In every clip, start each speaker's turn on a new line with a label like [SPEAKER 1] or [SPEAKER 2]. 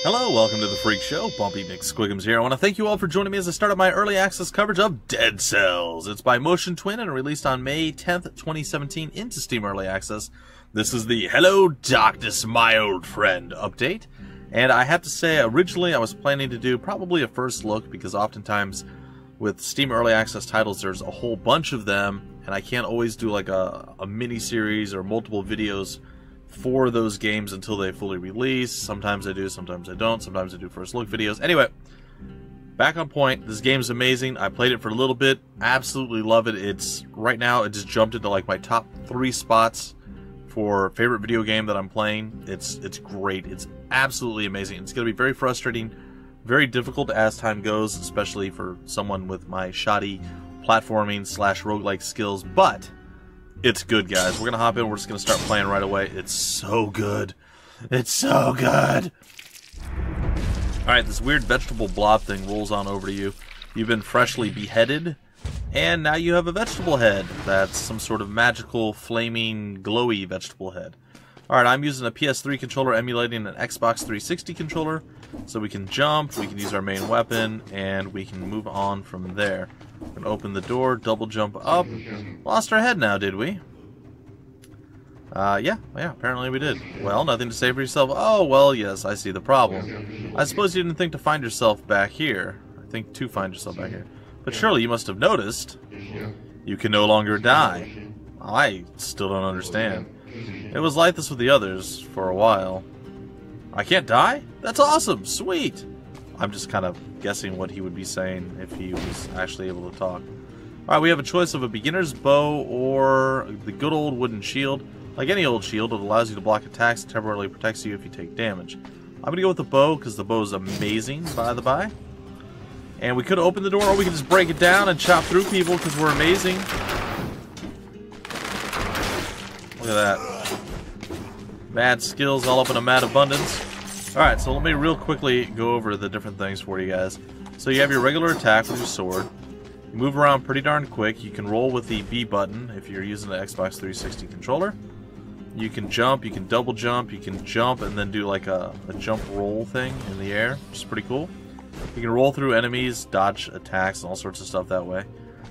[SPEAKER 1] Hello, welcome to the Freak Show. Bumpy McSquigums here. I want to thank you all for joining me as I start up my early access coverage of Dead Cells. It's by Motion Twin and released on May 10th, 2017 into Steam Early Access. This is the Hello Darkness, My Old Friend update. And I have to say, originally I was planning to do probably a first look because oftentimes with Steam Early Access titles there's a whole bunch of them and I can't always do like a mini-series or multiple videos for those games until they fully release. Sometimes I do, sometimes I don't. Sometimes I do first look videos. Anyway, back on point. This game's amazing. I played it for a little bit. Absolutely love it. It's right now it just jumped into like my top 3 spots for favorite video game that I'm playing. It's great. It's absolutely amazing. It's going to be very frustrating, very difficult as time goes, especially for someone with my shoddy platforming / roguelike skills, but it's good, guys. We're gonna hop in. We're just gonna start playing right away. It's so good. It's so good. Alright, this weird vegetable blob thing rolls on over to you. You've been freshly beheaded, and now you have a vegetable head. That's some sort of magical, flaming, glowy vegetable head. Alright, I'm using a PS3 controller emulating an Xbox 360 controller. So we can jump, we can use our main weapon, and we can move on from there. We're going to open the door, double jump up. Lost our head now, did we? Yeah, apparently we did. Well, nothing to say for yourself. Oh, well, yes, I see the problem. I suppose you didn't think to find yourself back here. I think to find yourself back here. But surely you must have noticed. You can no longer die. I still don't understand. It was like this with the others for a while. I can't die? That's awesome! Sweet! I'm just kind of guessing what he would be saying if he was actually able to talk. Alright, we have a choice of a beginner's bow or the good old wooden shield. Like any old shield, it allows you to block attacks and temporarily protects you if you take damage. I'm going to go with the bow because the bow is amazing, by the by. And we could open the door or we could just break it down and chop through people because we're amazing. Look at that. Mad skills all up in a mad abundance. Alright, so let me real quickly go over the different things for you guys. So you have your regular attack with your sword. You move around pretty darn quick. You can roll with the B button if you're using the Xbox 360 controller. You can jump, you can double jump, you can jump and then do like a jump roll thing in the air, which is pretty cool. You can roll through enemies, dodge attacks, and all sorts of stuff that way.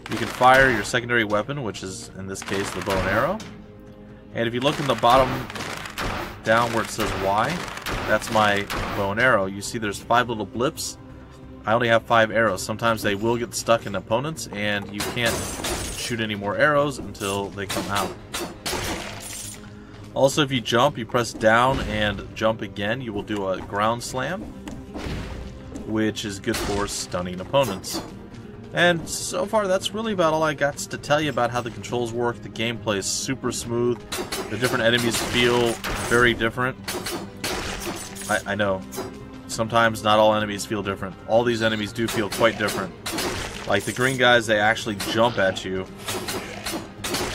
[SPEAKER 1] You can fire your secondary weapon, which is, in this case, the bow and arrow. And if you look in the bottom down where it says Y, that's my bow and arrow. You see there's 5 little blips. I only have 5 arrows. Sometimes they will get stuck in opponents and you can't shoot any more arrows until they come out. Also, if you jump, you press down and jump again, you will do a ground slam, which is good for stunning opponents. And so far, that's really about all I got to tell you about how the controls work. The gameplay is super smooth. The different enemies feel very different. I know. Sometimes not all enemies feel different. All these enemies do feel quite different. Like the green guys, they actually jump at you.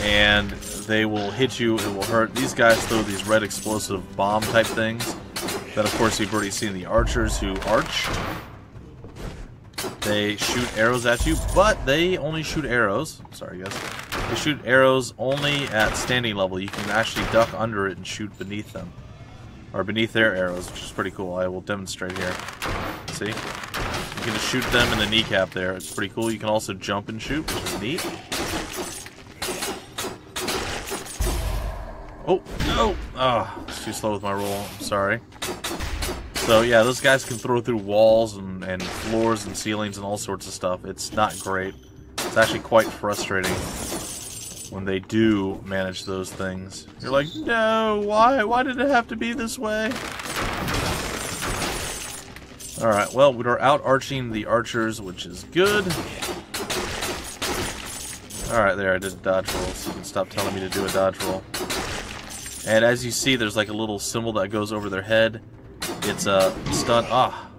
[SPEAKER 1] And they will hit you, it will hurt. These guys throw these red explosive bomb type things. Then of course you've already seen the archers who arch. They shoot arrows at you, but they only shoot arrows. Sorry, guys. They shoot arrows only at standing level. You can actually duck under it and shoot beneath them. Or beneath their arrows, which is pretty cool. I will demonstrate here. See? You can just shoot them in the kneecap there. It's pretty cool. You can also jump and shoot, which is neat. Oh, no! Oh, it's too slow with my roll. I'm sorry. So yeah, those guys can throw through walls and floors and ceilings and all sorts of stuff. It's not great. It's actually quite frustrating when they do manage those things. You're like, no, why? Why did it have to be this way? Alright, well, we're out arching the archers, which is good. Alright, there, I did a dodge roll, so you can stop telling me to do a dodge roll. And as you see, there's like a little symbol that goes over their head. It's a stun.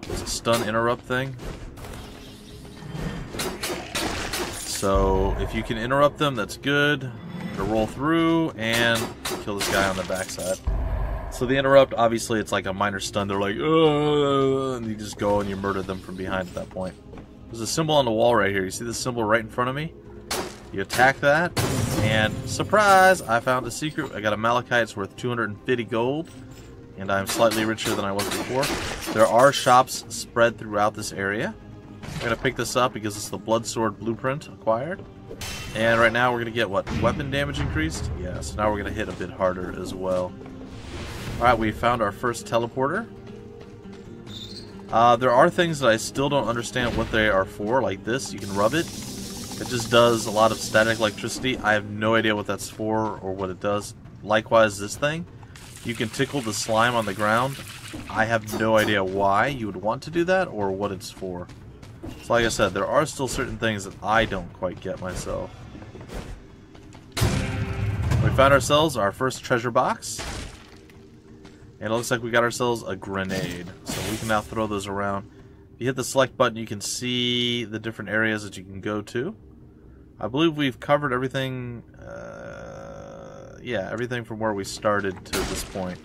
[SPEAKER 1] It's a stun interrupt thing. So if you can interrupt them, that's good. To roll through and kill this guy on the backside. So the interrupt, obviously, it's like a minor stun. They're like, and you just go and you murder them from behind at that point. There's a symbol on the wall right here. You see the symbol right in front of me? You attack that, and surprise! I found a secret. I got a malachite. It's worth 250 gold. and I'm slightly richer than I was before. There are shops spread throughout this area. I'm going to pick this up because it's the Blood Sword blueprint acquired. And right now we're going to get, what, weapon damage increased? Yeah, so now we're going to hit a bit harder as well. Alright, we found our first teleporter. There are things that I still don't understand what they are for, like this. You can rub it. It just does a lot of static electricity. I have no idea what that's for or what it does. Likewise, this thing. You can tickle the slime on the ground. I have no idea why you would want to do that or what it's for. So like I said, there are still certain things that I don't quite get myself. We found ourselves our first treasure box. And it looks like we got ourselves a grenade. So we can now throw those around. If you hit the select button, you can see the different areas that you can go to. I believe we've covered everything, yeah, everything from where we started to this point.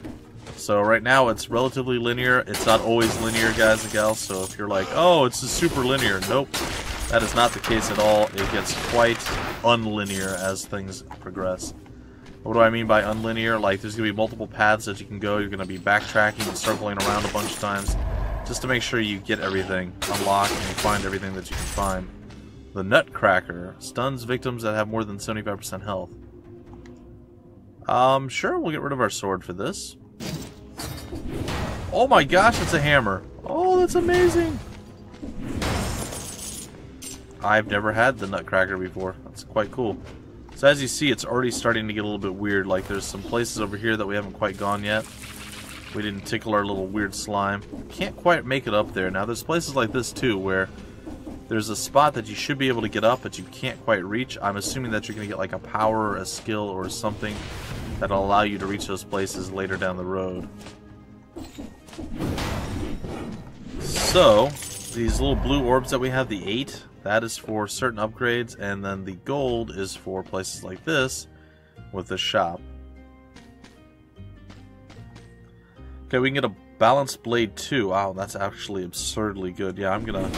[SPEAKER 1] So right now it's relatively linear. It's not always linear, guys and gals, so if you're like, oh, it's just super linear. Nope, that is not the case at all. It gets quite unlinear as things progress. What do I mean by unlinear? Like, there's going to be multiple paths that you can go. You're going to be backtracking and circling around a bunch of times just to make sure you get everything unlocked and you find everything that you can find. The Nutcracker stuns victims that have more than 75% health. Sure, we'll get rid of our sword for this. Oh my gosh, it's a hammer. Oh, that's amazing. I've never had the Nutcracker before. That's quite cool. So as you see, it's already starting to get a little bit weird. Like, there's some places over here that we haven't quite gone yet. We didn't tickle our little weird slime. Can't quite make it up there. Now, there's places like this, too, where there's a spot that you should be able to get up, but you can't quite reach. I'm assuming that you're going to get, like, a power or a skill or something that'll allow you to reach those places later down the road. So, these little blue orbs that we have, the 8... that is for certain upgrades, and then the gold is for places like this with the shop. Okay, we can get a balanced blade too. Wow, that's actually absurdly good. Yeah, I'm gonna...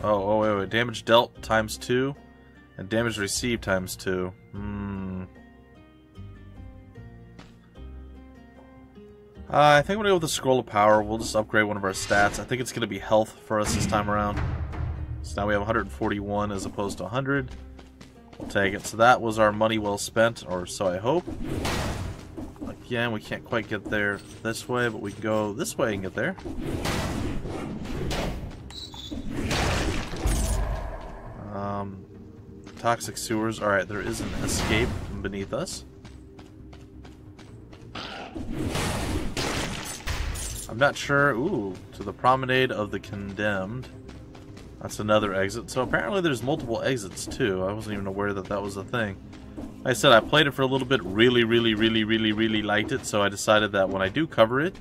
[SPEAKER 1] Oh, wait. Damage dealt times 2, and damage received times 2. I think I'm gonna go with the Scroll of Power. We'll just upgrade one of our stats. I think it's gonna be health for us this time around. So now we have 141 as opposed to 100. We'll take it. So that was our money well spent, or so I hope. Again, we can't quite get there this way, but we can go this way and get there. Toxic sewers. Alright, there is an escape beneath us. I'm not sure. Ooh, to the Promenade of the Condemned. That's another exit. So apparently there's multiple exits too. I wasn't even aware that that was a thing. Like I said, I played it for a little bit, really liked it, so I decided that when I do cover it,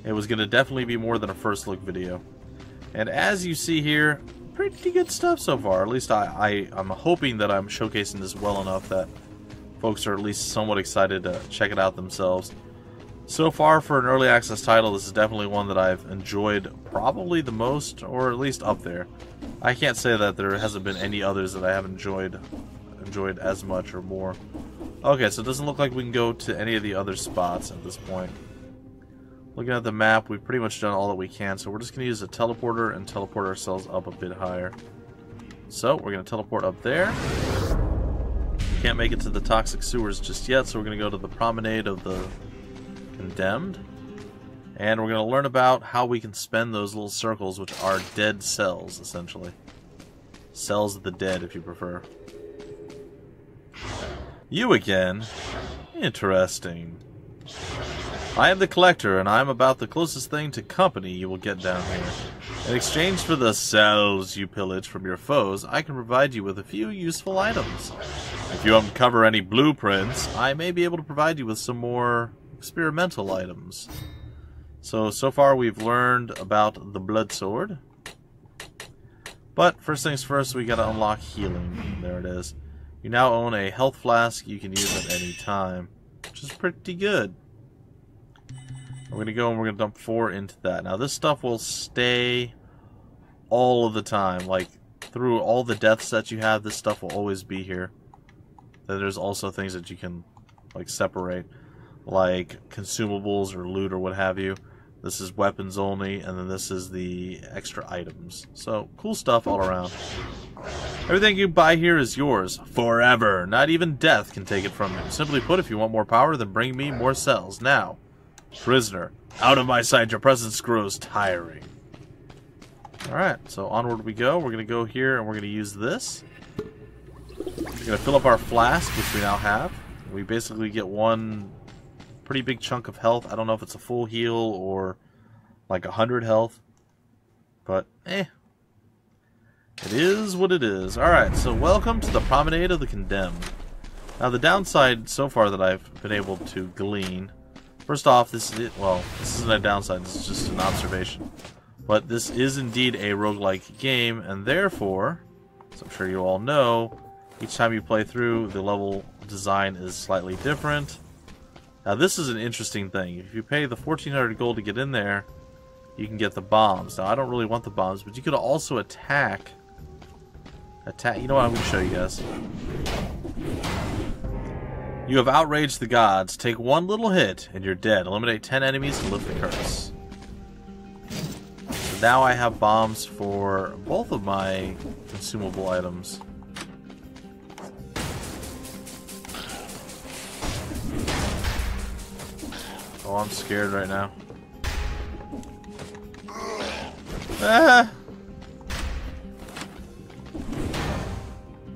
[SPEAKER 1] it was going to definitely be more than a first look video. And as you see here, pretty good stuff so far. At least I'm hoping that I'm showcasing this well enough that folks are at least somewhat excited to check it out themselves. So far, for an early access title, this is definitely one that I've enjoyed probably the most, or at least up there. I can't say that there hasn't been any others that I haven't enjoyed as much or more. Okay, so it doesn't look like we can go to any of the other spots at this point. Looking at the map, we've pretty much done all that we can, so we're just going to use a teleporter and teleport ourselves up a bit higher. So, we're going to teleport up there. We can't make it to the toxic sewers just yet, so we're going to go to the Promenade of the Condemned, and we're going to learn about how we can spend those little circles, which are dead cells, essentially. Cells of the dead, if you prefer. You again? Interesting. I am the collector, and I am about the closest thing to company you will get down here. In exchange for the cells you pillage from your foes, I can provide you with a few useful items. If you uncover any blueprints, I may be able to provide you with some more experimental items. So far we've learned about the blood sword. But first things first, we gotta unlock healing. There it is. You now own a health flask you can use at any time, which is pretty good. We're gonna go and we're gonna dump 4 into that. Now this stuff will stay all of the time. Like, through all the deaths that you have, this stuff will always be here. Then there's also things that you can, like, separate. like consumables or loot or what have you. This is weapons only, and then this is the extra items. So, cool stuff all around. Everything you buy here is yours, forever. Not even death can take it from you. Simply put, if you want more power, then bring me more cells. Now, prisoner, out of my sight, your presence grows tiring. Alright, so onward we go. We're going to go here, and we're going to use this. We're going to fill up our flask, which we now have. We basically get one pretty big chunk of health. I don't know if it's a full heal or like 100 health, but it is what it is. Alright, so welcome to the Promenade of the Condemned. Now the downside so far that I've been able to glean, first off, this isn't a downside, this is just an observation, but this is indeed a roguelike game, and therefore, as I'm sure you all know, each time you play through, the level design is slightly different. Now this is an interesting thing. If you pay the 1400 gold to get in there, you can get the bombs. Now I don't really want the bombs, but you could also attack. You know what? I'm going to show you guys. You have outraged the gods. Take one little hit and you're dead. Eliminate 10 enemies and lift the curse. So now I have bombs for both of my consumable items. Oh, I'm scared right now. Ah!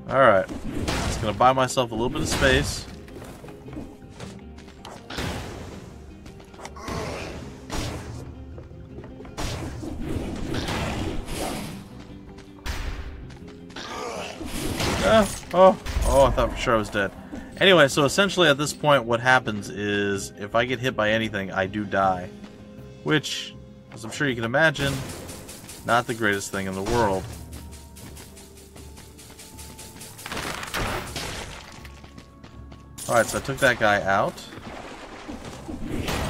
[SPEAKER 1] Alright. Just gonna buy myself a little bit of space. Oh, I thought for sure I was dead. Anyway, so essentially at this point what happens is if I get hit by anything, I do die. Which, as I'm sure you can imagine, not the greatest thing in the world. Alright, so I took that guy out,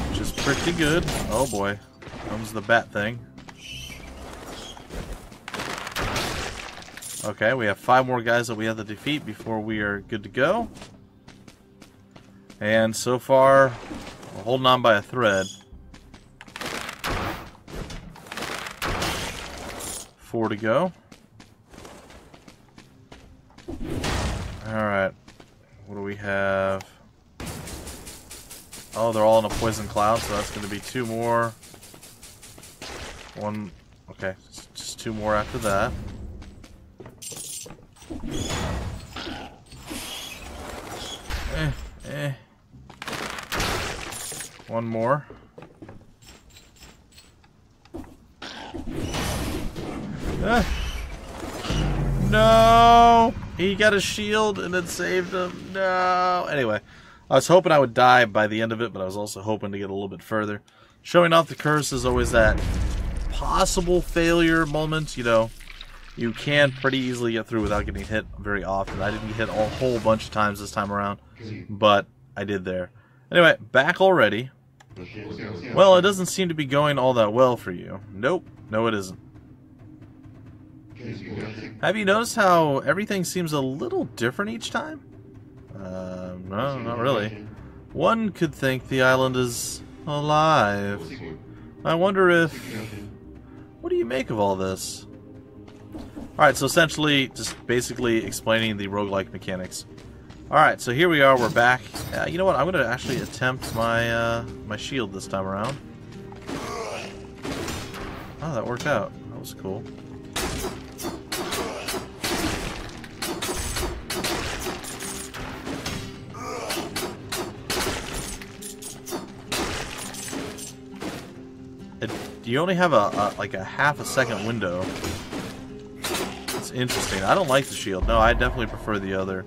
[SPEAKER 1] which is pretty good. Oh boy, comes the bat thing. Okay, we have 5 more guys that we have to defeat before we are good to go. And so far, we're holding on by a thread. 4 to go. Alright. What do we have? Oh, they're all in a poison cloud, so that's going to be 2 more. 1. Okay, just 2 more after that. One more. No! He got a shield and it saved him. No! Anyway, I was hoping I would die by the end of it, but I was also hoping to get a little bit further. Showing off the curse is always that possible failure moment, you know. You can pretty easily get through without getting hit very often. I didn't get hit a whole bunch of times this time around, but I did there. Anyway, back already. Well, it doesn't seem to be going all that well for you. Nope. No, it isn't. Have you noticed how everything seems a little different each time? No, not really. One could think the island is alive. I wonder if... What do you make of all this? Alright, so essentially, just basically explaining the roguelike mechanics. Alright, so here we are, we're back. You know what, I'm going to actually attempt my my shield this time around. Oh, that worked out. That was cool. You only have like a half a second window. It's interesting. I don't like the shield. No, I definitely prefer the other.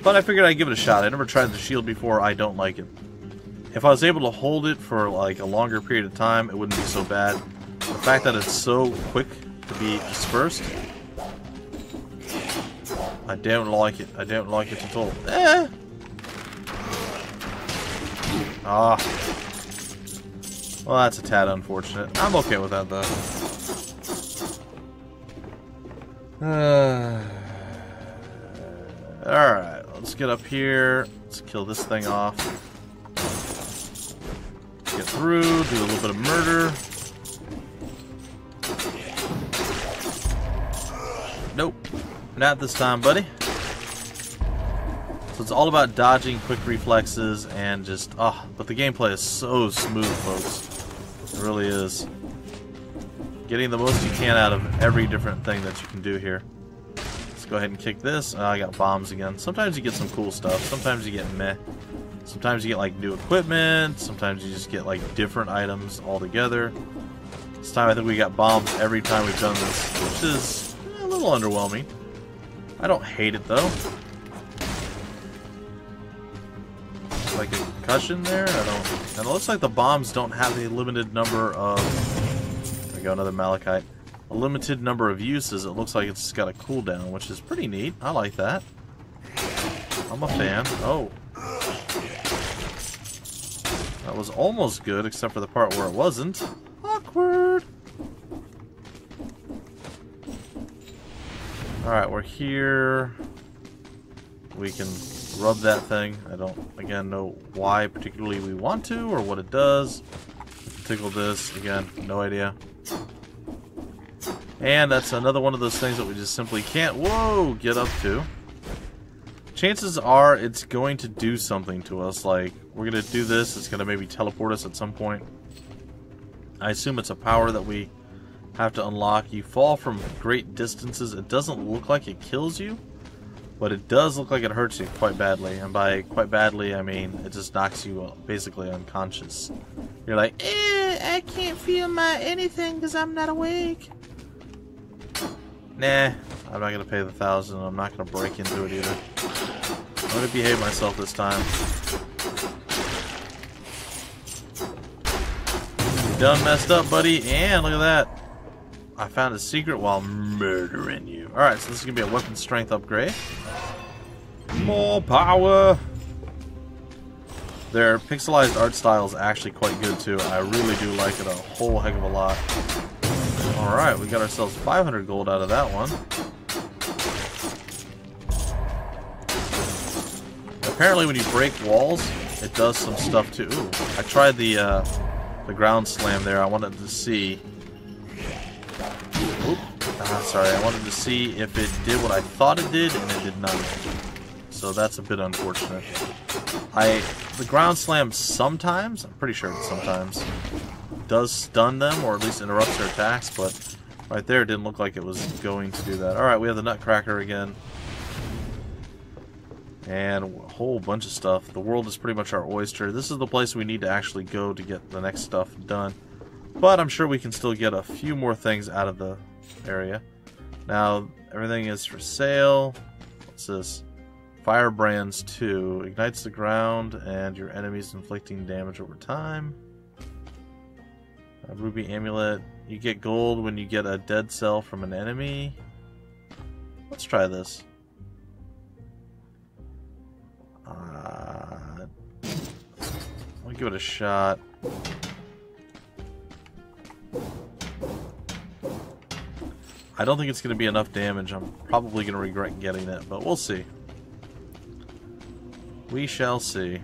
[SPEAKER 1] But I figured I'd give it a shot. I never tried the shield before. I don't like it. If I was able to hold it for like a longer period of time, it wouldn't be so bad. The fact that it's so quick to be dispersed, I don't like it. I don't like it at all. Ah. Well, that's a tad unfortunate. I'm okay with that, though. Alright, let's get up here. Let's kill this thing off. through, do a little bit of murder. Nope. Not this time, buddy. So it's all about dodging, quick reflexes, and just... but the gameplay is so smooth, folks. It really is. Getting the most you can out of every different thing that you can do here. Let's go ahead and kick this. I got bombs again. Sometimes you get some cool stuff. Sometimes you get meh. Sometimes you get like new equipment. Sometimes you just get like different items altogether. This time I think we got bombs every time we've done this, which is a little underwhelming. I don't hate it though. Like a concussion there? I don't. And it looks like the bombs don't have a limited number of. There we go, another malachite. A limited number of uses. It looks like it's got a cooldown, which is pretty neat. I like that. I'm a fan. Oh. That was almost good, except for the part where it wasn't. Awkward. Alright, we're here. We can rub that thing. I don't, again, know why particularly we want to or what it does. Tickle this. Again, no idea. And that's another one of those things that we just simply can't, get up to. Chances are it's going to do something to us. Like, we're going to do this. It's going to maybe teleport us at some point. I assume it's a power that we have to unlock. You fall from great distances. It doesn't look like it kills you. But it does look like it hurts you quite badly. And by quite badly, I mean it just knocks you basically unconscious. You're like, I can't feel my anything because I'm not awake. Nah, I'm not going to pay the $1,000. I'm not going to break into it either. I'm going to behave myself this time. You done messed up, buddy. And look at that. I found a secret while murdering you. Alright, so this is going to be a weapon strength upgrade. More power! Their pixelized art style is actually quite good too. I really do like it a whole heck of a lot. Alright, we got ourselves 500 gold out of that one. Apparently when you break walls, it does some stuff too. Ooh, I tried the ground slam there. I wanted to see... sorry, I wanted to see if it did what I thought it did, and it did not. So that's a bit unfortunate. The ground slam sometimes, I'm pretty sure it sometimes, does stun them, or at least interrupts their attacks, but right there it didn't look like it was going to do that. Alright, we have the Nutcracker again. And a whole bunch of stuff. The world is pretty much our oyster. This is the place we need to actually go to get the next stuff done. But I'm sure we can still get a few more things out of the area. Now, everything is for sale. What's this? Firebrands 2. Ignites the ground and your enemies inflicting damage over time. Ruby Amulet. You get gold when you get a dead cell from an enemy. Let's try this. I'll give it a shot. I don't think it's going to be enough damage. I'm probably going to regret getting it, but we'll see. We shall see.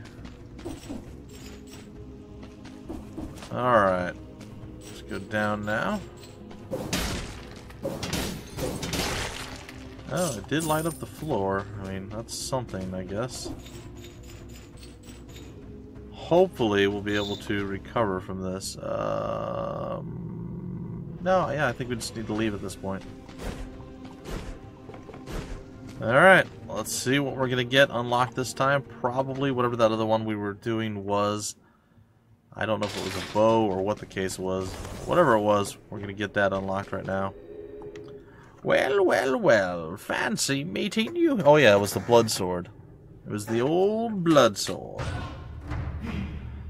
[SPEAKER 1] Alright. Let's go down now. Oh, it did light up the floor. I mean, that's something, I guess. Hopefully, we'll be able to recover from this. No, yeah, I think we just need to leave at this point. Alright, let's see what we're going to get unlocked this time. Probably whatever that other one we were doing was. I don't know if it was a bow or what the case was. Whatever it was, we're going to get that unlocked right now. Well, well, well. Fancy meeting you. Oh yeah, it was the blood sword. It was the old blood sword.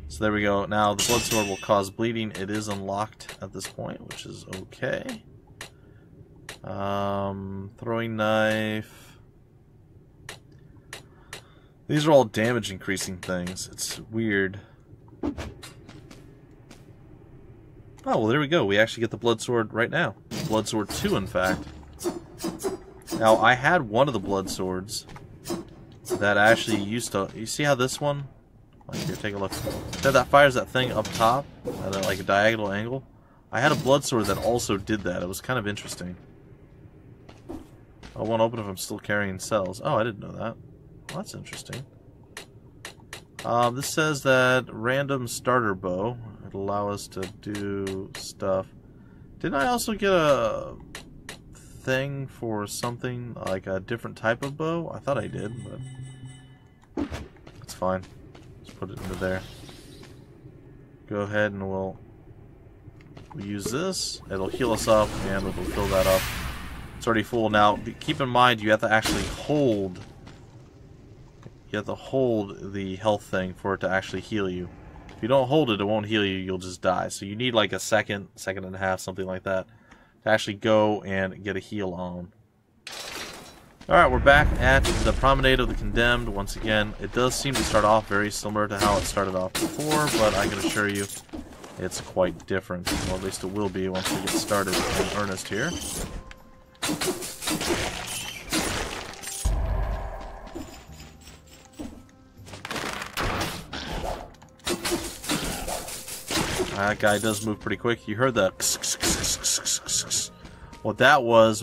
[SPEAKER 1] So there we go. Now the blood sword will cause bleeding. It is unlocked at this point, which is okay. Throwing knife. These are all damage increasing things. It's weird. Oh, well there we go. We actually get the blood sword right now. Blood sword 2 in fact. Now I had one of the blood swords that actually used to... You see how this one Like, here, take a look. That fires that thing up top at like a diagonal angle. I had a blood sword that also did that. It was kind of interesting. I won't open if I'm still carrying cells. Oh, I didn't know that. Well, that's interesting. This says that random starter bow. It'll allow us to do stuff. Didn't I also get a thing for something like a different type of bow? I thought I did, but it's fine. Just put it into there. Go ahead and we'll use this. It'll heal us up and it'll fill that up. It's already full now. Keep in mind you have to actually hold. You have to hold the health thing for it to actually heal you. If you don't hold it, it won't heal you. You'll just die. So you need like a second and a half, something like that, to actually go and get a heal on. Alright, we're back at the Promenade of the Condemned. Once again, it does seem to start off very similar to how it started off before, but I can assure you it's quite different. Or at least it will be once we get started in earnest here. That guy does move pretty quick. You heard the what that was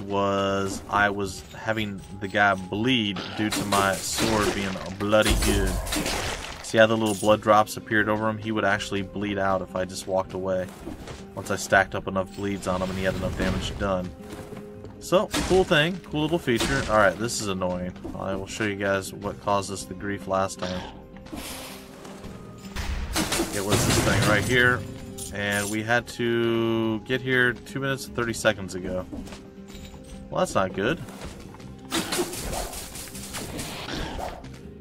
[SPEAKER 1] I was having the guy bleed due to my sword being bloody good. See how the little blood drops appeared over him? He would actually bleed out if I just walked away. Once I stacked up enough bleeds on him and he had enough damage done. So, cool thing. Cool little feature. Alright, this is annoying. I will show you guys what caused us the grief last time. It was this thing right here. And we had to get here 2 minutes and 30 seconds ago. Well, that's not good.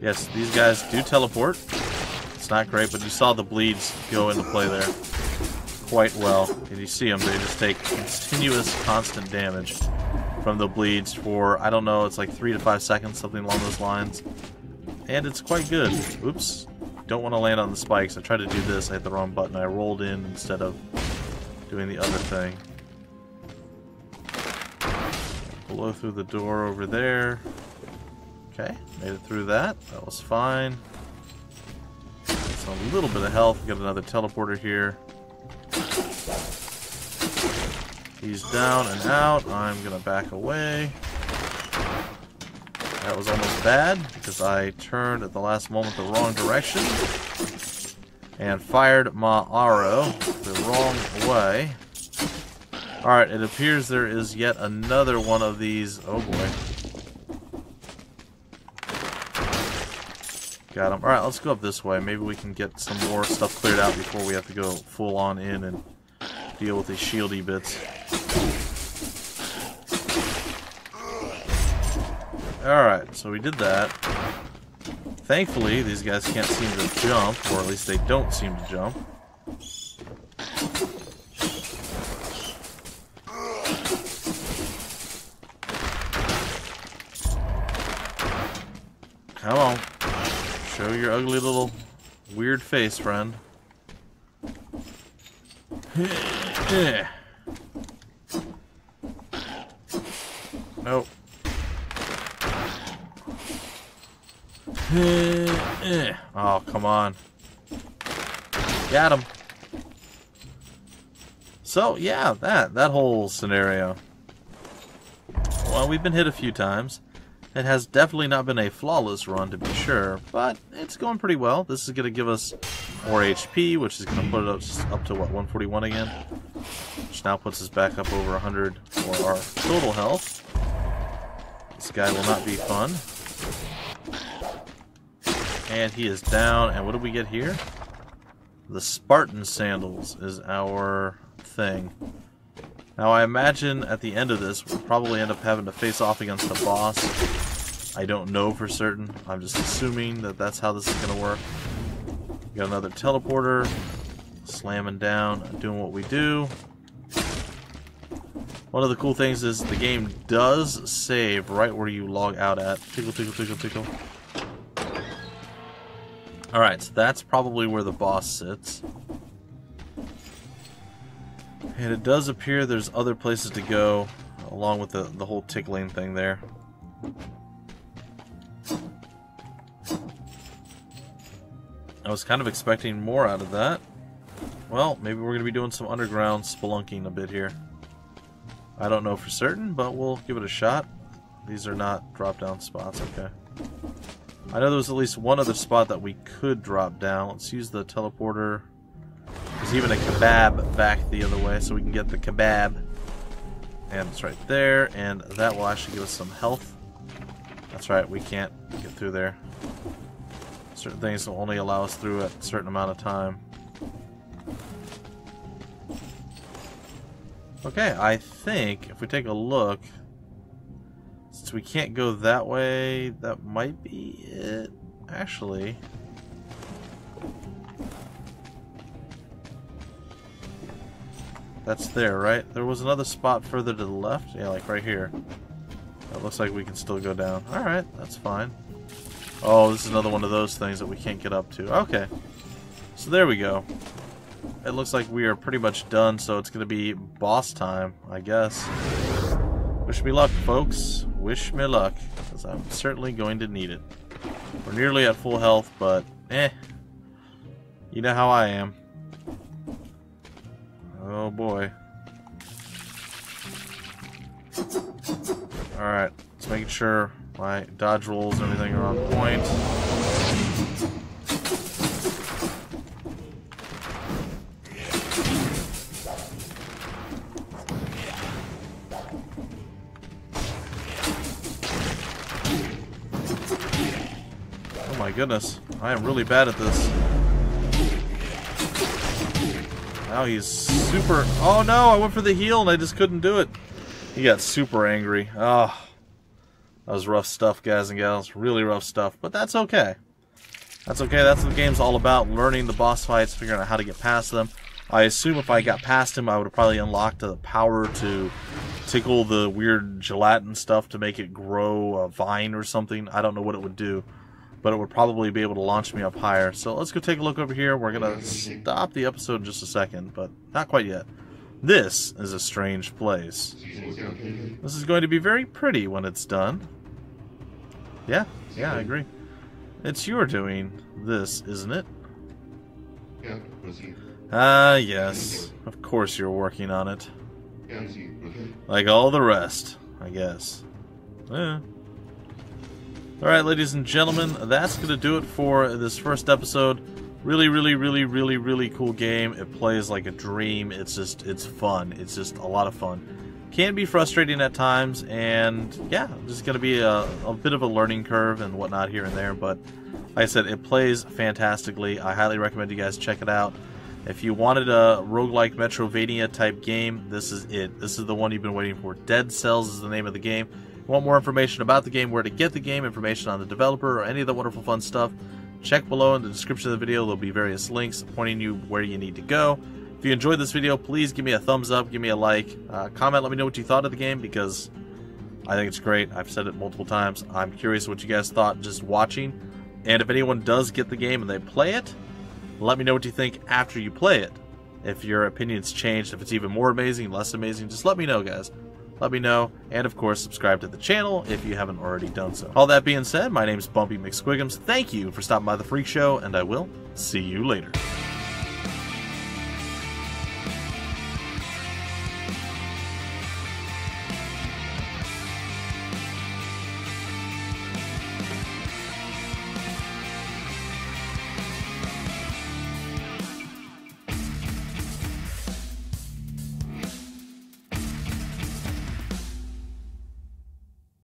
[SPEAKER 1] Yes, these guys do teleport. It's not great, but you saw the bleeds go into play there quite well. And you see them, they just take continuous, constant damage from the bleeds for, I don't know, it's like 3 to 5 seconds, something along those lines. And it's quite good. Oops. Don't want to land on the spikes. I tried to do this, I hit the wrong button. I rolled in instead of doing the other thing. Blow through the door over there. Okay, made it through that. That was fine. It's a little bit of health. Got another teleporter here. He's down and out. I'm gonna back away. That was almost bad because I turned at the last moment the wrong direction and fired my arrow the wrong way. Alright, it appears there is yet another one of these. Oh boy. Got him. Alright, let's go up this way. Maybe we can get some more stuff cleared out before we have to go full on in and deal with these shieldy bits. Alright, so we did that. Thankfully, these guys can't seem to jump, or at least they don't seem to jump. Come on. Show your ugly little weird face, friend. Nope. Oh, come on. Got him. So, yeah, that whole scenario. Well, we've been hit a few times. It has definitely not been a flawless run, to be sure, but it's going pretty well. This is going to give us more HP, which is going to put it up to, what, 141 again? Which now puts us back up over 100 for our total health. This guy will not be fun. And he is down, and what do we get here? The Spartan Sandals is our thing. Now I imagine at the end of this, we'll probably end up having to face off against the boss. I don't know for certain. I'm just assuming that that's how this is going to work. We got another teleporter. Slamming down, doing what we do. One of the cool things is the game does save right where you log out at. Tickle, tickle, tickle, tickle. Alright, so that's probably where the boss sits. And it does appear there's other places to go, along with the whole tickling thing there. I was kind of expecting more out of that. Well, maybe we're going to be doing some underground spelunking a bit here. I don't know for certain, but we'll give it a shot. These are not drop-down spots, okay. I know there was at least one other spot that we could drop down. Let's use the teleporter. There's even a kebab back the other way, so we can get the kebab. And it's right there, and that will actually give us some health. That's right, we can't get through there. Certain things will only allow us through at a certain amount of time. Okay, I think if we take a look, since we can't go that way, that might be it. Actually, that's there, right? There was another spot further to the left. Yeah, like right here. It looks like we can still go down. Alright, that's fine. Oh, this is another one of those things that we can't get up to. Okay. So there we go. It looks like we are pretty much done, so it's going to be boss time, I guess. Wish me luck, folks. Wish me luck, because I'm certainly going to need it. We're nearly at full health, but you know how I am. Oh boy. Alright, just making sure my dodge rolls and everything are on point. Oh my goodness, I am really bad at this. Now he's super... Oh no, I went for the heal and I just couldn't do it. He got super angry. Oh, that was rough stuff, guys and gals. Really rough stuff, but that's okay. That's okay, that's what the game's all about. Learning the boss fights, figuring out how to get past them. I assume if I got past him, I would have probably unlocked the power to tickle the weird gelatin stuff to make it grow a vine or something. I don't know what it would do, but it would probably be able to launch me up higher. So let's go take a look over here. We're going to stop the episode in just a second, but not quite yet. This is a strange place. This is going to be very pretty when it's done. Yeah, I agree. It's your doing this, isn't it? Ah, yes. Of course you're working on it. Like all the rest, I guess. Yeah. Alright, ladies and gentlemen, that's going to do it for this first episode. Really cool game. It plays like a dream. It's fun. It's just a lot of fun. Can be frustrating at times, and yeah, just going to be a bit of a learning curve and whatnot here and there, but like I said, it plays fantastically. I highly recommend you guys check it out. If you wanted a roguelike Metrovania type game, this is it. This is the one you've been waiting for. Dead Cells is the name of the game. If you want more information about the game, where to get the game, information on the developer, or any of the wonderful fun stuff, check below in the description of the video. There'll be various links pointing you where you need to go. If you enjoyed this video, please give me a thumbs up, give me a like, comment, let me know what you thought of the game, because I think it's great. I've said it multiple times. I'm curious what you guys thought just watching. And if anyone does get the game and they play it, let me know what you think after you play it. If your opinion's changed, if it's even more amazing, less amazing, just let me know, guys. Let me know, and of course, subscribe to the channel if you haven't already done so. All that being said, my name's Bumpy McSquigums. Thank you for stopping by the Freak Show, and I will see you later.